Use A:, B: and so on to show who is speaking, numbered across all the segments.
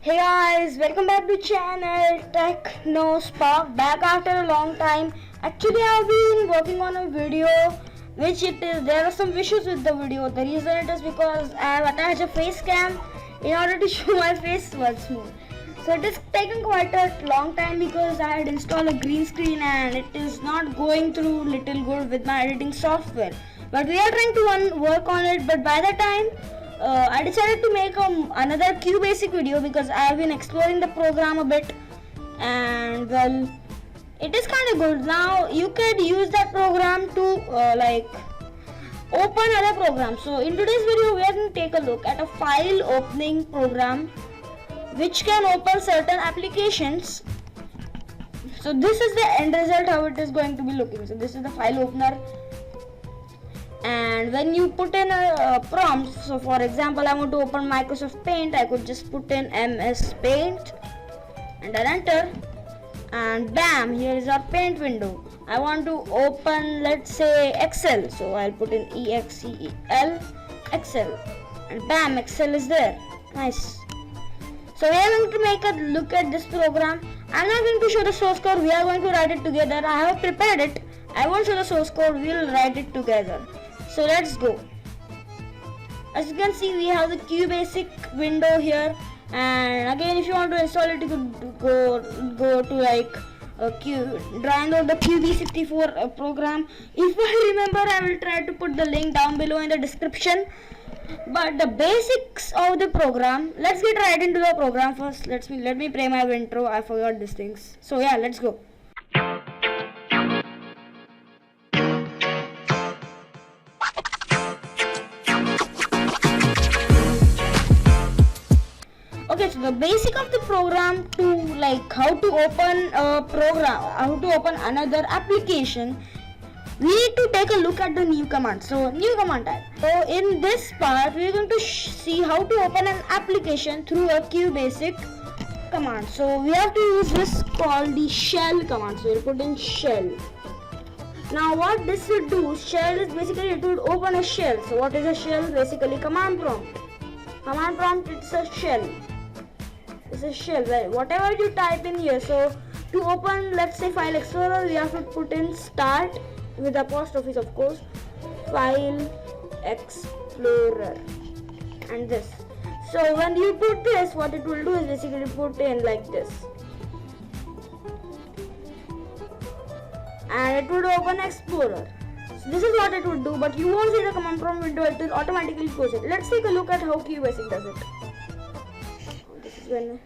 A: Hey guys, welcome back to channel Techno Spark. Back after a long time. Actually, I've been working on a video, there are some issues with the video. The reason it is because I have attached a face cam in order to show my face once more. So it is taken quite a long time because I had installed a green screen and it is not going through little good with my editing software. But we are trying to work on it. But by the time I decided to make another QBASIC video because I have been exploring the program a bit, and well, it is kind of good. Now you could use that program to open other programs. So in today's video we are going to take a look at a file opening program which can open certain applications. So this is the end result, how it is going to be looking. So this is the file opener, and when you put in a prompt, so for example I want to open Microsoft Paint, I could just put in MS Paint and then enter, and bam, here is our Paint window. I want to open, let's say, Excel, so I'll put in EXCEL, Excel, and bam, Excel is there. Nice. So we are going to make a look at this program. I'm not going to show the source code, we are going to write it together. I have prepared it. I won't show the source code, we will write it together. So let's go. As you can see, we have the QBASIC window here, and again, if you want to install it, you could go to download the QB64 program. If I remember, I will try to put the link down below in the description. But the basics of the program, let's get right into the program first. Let me play my intro. I forgot these things. So yeah, let's go. Okay, so the basic of the program to how to open a program, how to open another application, we need to take a look at the new command. So new command type. So in this part we are going to see how to open an application through a QBASIC command. So we have to use this called the shell command. So we'll put in shell. Now what this will do, shell is basically it would open a shell. So what is a shell? Basically command prompt. Command prompt, it's a shell. It's a shell where whatever you type in here. So to open, let's say, File Explorer, we have to put in start with apostrophes, of course, File Explorer, and this. So when you put this, what it will do is basically put in like this, and it would open Explorer. So this is what it would do, but you won't see the command prompt window, it will automatically close it. Let's take a look at how QBASIC does it. This is when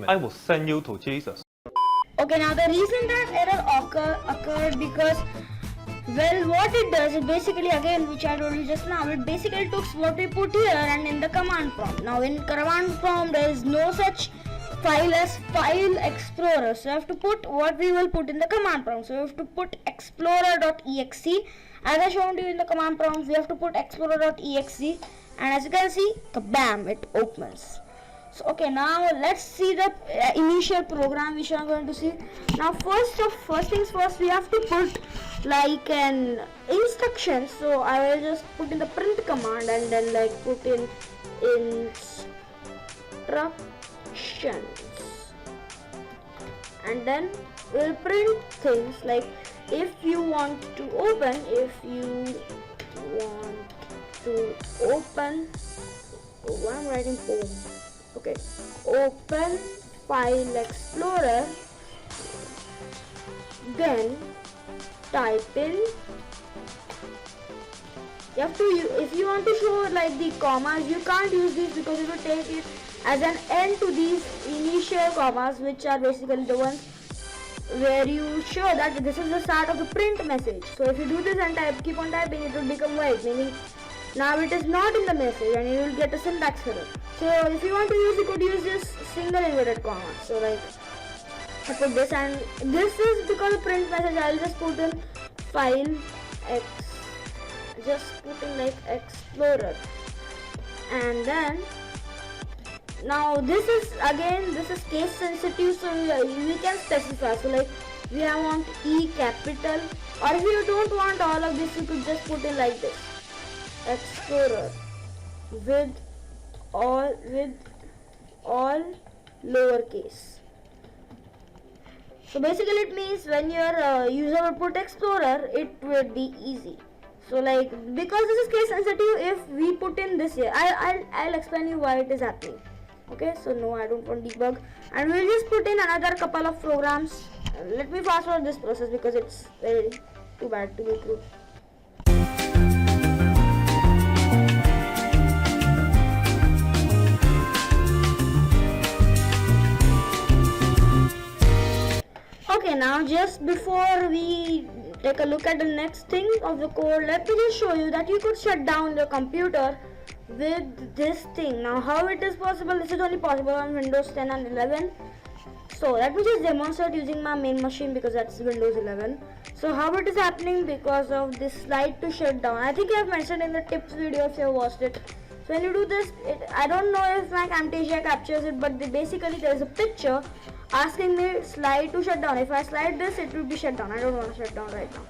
B: I will send you to Jesus.
A: Okay, now the reason that error occurred because, well, what it does is basically, again, which I told you just now, it basically took what we put here and in the command prompt. Now in command prompt there is no such file as File Explorer, so you have to put what we will put in the command prompt. So you have to put explorer.exe. As I shown you in the command prompt, we have to put explorer.exe, and as you can see, kabam, it opens. So okay, now let's see the initial program which I'm going to see. Now first things first, we have to put an instruction. So I will just put in the print command and then put in instructions, and then we'll print things like if you want to open oh, I'm writing poem. Okay, open File Explorer, then type in, you have to, if you want to show the commas, you can't use these because it will take it as an end to these initial commas, which are basically the ones where you show that this is the start of the print message. So if you do this and keep on typing, it will become white, meaning now it is not in the message and you will get a syntax error. So if you want to use, you could use this single inverted comma. So I put this, and this is because of print message. I'll just put in File X, just put in Explorer, and then now this is case sensitive, so we can specify. So we want E capital, or if you don't want all of this, you could just put in like this, Explorer with all lowercase. So basically it means when your user would put Explorer, it would be easy. So like, because this is case sensitive, if we put in this here, I'll explain you why it is happening. Okay, so no, I don't want debug, and we'll just put in another couple of programs. Let me fast forward this process because it's very too bad to be true. Okay, now just before we take a look at the next thing of the code, let me just show you that you could shut down the computer with this thing. Now how it is possible? This is only possible on Windows 10 and 11. So let me just demonstrate using my main machine because that's Windows 11. So how it is happening? Because of this slide to shut down. I think I have mentioned in the tips video if you have watched it. So when you do this, I don't know if my Camtasia captures it, but basically there is a picture asking me slide to shut down. If I slide this, it will be shut down. I don't want to shut down right now.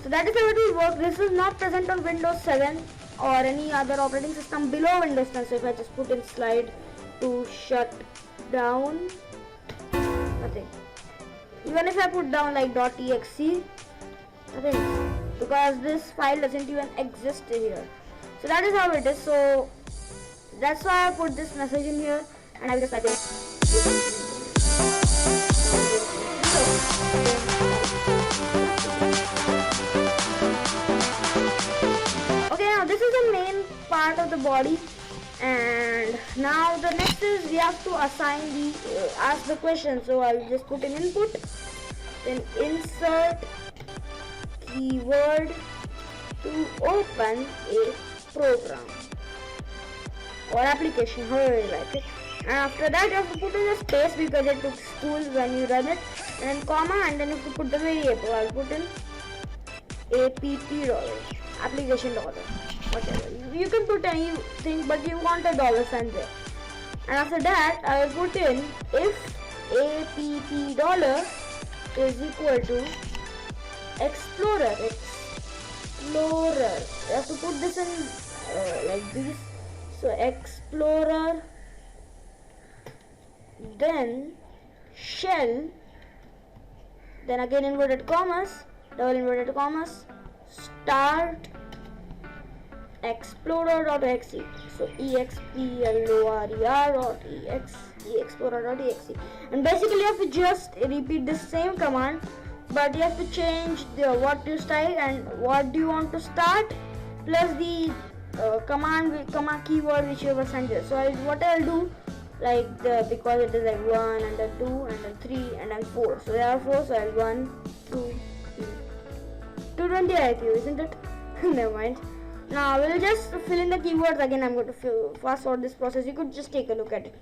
A: So that is how it will work. This is not present on Windows 7 or any other operating system below Windows 10. So if I just put in slide to shut down, nothing. Even if I put down like .exe, nothing, because this file doesn't even exist here. So that is how it is. So that's why I put this message in here, and I will just type it. Okay, now this is the main part of the body, and now the next is we have to assign the ask the question. So I will just put in input, then insert keyword to open a program or application, however you like it. And after that you have to put in a space because it looks cool when you run it, and then comma, and then you have to put the variable. I'll put in app application dollar, whatever. You can put anything, but you want a dollar sign there. And after that I will put in if app dollar is equal to Explorer. You have to put this in like this. So Explorer, then shell, then again inverted commas, double inverted commas, start explorer.exe. So explorer.exe, and basically you have to just repeat the same command, but you have to change the what you style and what do you want to start, plus the command keyword which you have assigned here. So what I'll do, like because it is like 1 and then 2 and then 3 and then 4. So there are 4. So I'll 1, 2, 3. 220 IQ, isn't it? Never mind. Now we'll just fill in the keywords again. I'm going to fast forward this process. You could just take a look at it.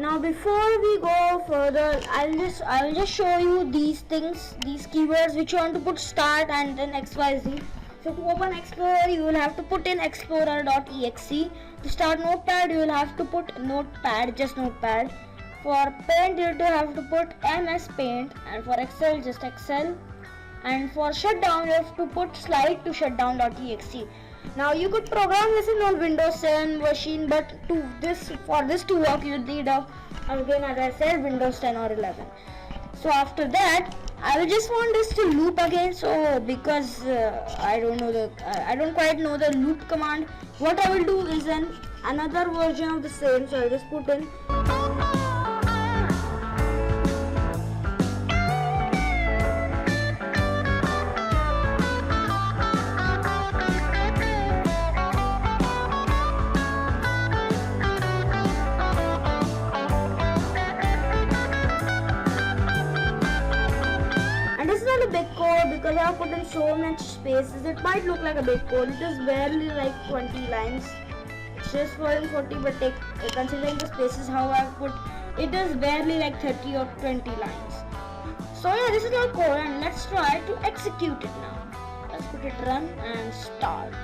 A: Now before we go further, I'll just show you these things, these keywords which you want to put start and then XYZ. So to open Explorer, you will have to put in explorer.exe. To start Notepad, you will have to put Notepad, just Notepad. For Paint, you will have to put MS Paint, and for Excel, just Excel. And for shutdown, you have to put slide to shutdown.exe. Now you could program this in on Windows 7 machine, but for this to work, you need again, as I said, Windows 10 or 11. So after that, I will just want this to loop again. So because I don't quite know the loop command, what I will do is another version of the same. So I'll just put in big code because I have put in so much spaces. It might look like a big code. It is barely like 20 lines. It's just for 40, but considering the spaces how I've put, it is barely like 30 or 20 lines. So yeah, this is our code, and let's try to execute it now. Let's put it run and start.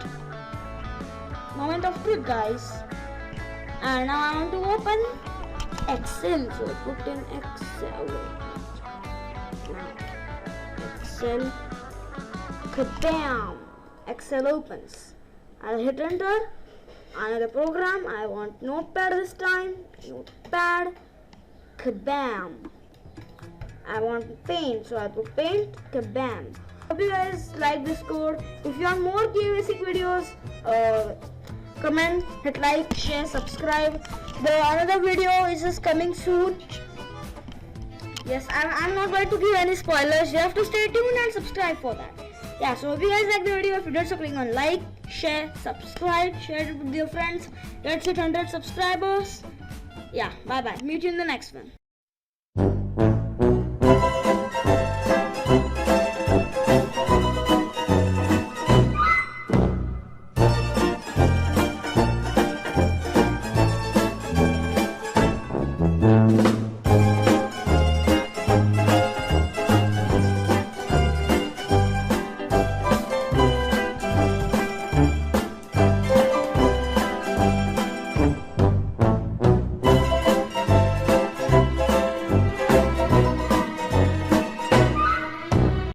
A: moment of truth, guys. And now I want to open Excel, so I put in Excel. Excel, kabam! Excel opens. I'll hit enter. Another program. I want Notepad this time. Notepad, kabam! I want paint, so I put paint, kabam! Hope you guys like this code. If you want more QBASIC videos, comment, hit like, share, subscribe. The another video is just coming soon. Yes, I'm not going to give any spoilers. You have to stay tuned and subscribe for that. Yeah, so if you guys like the video, if you did, so click on like, share, subscribe, share it with your friends. Let's hit 100 subscribers. Yeah, bye bye. Meet you in the next one.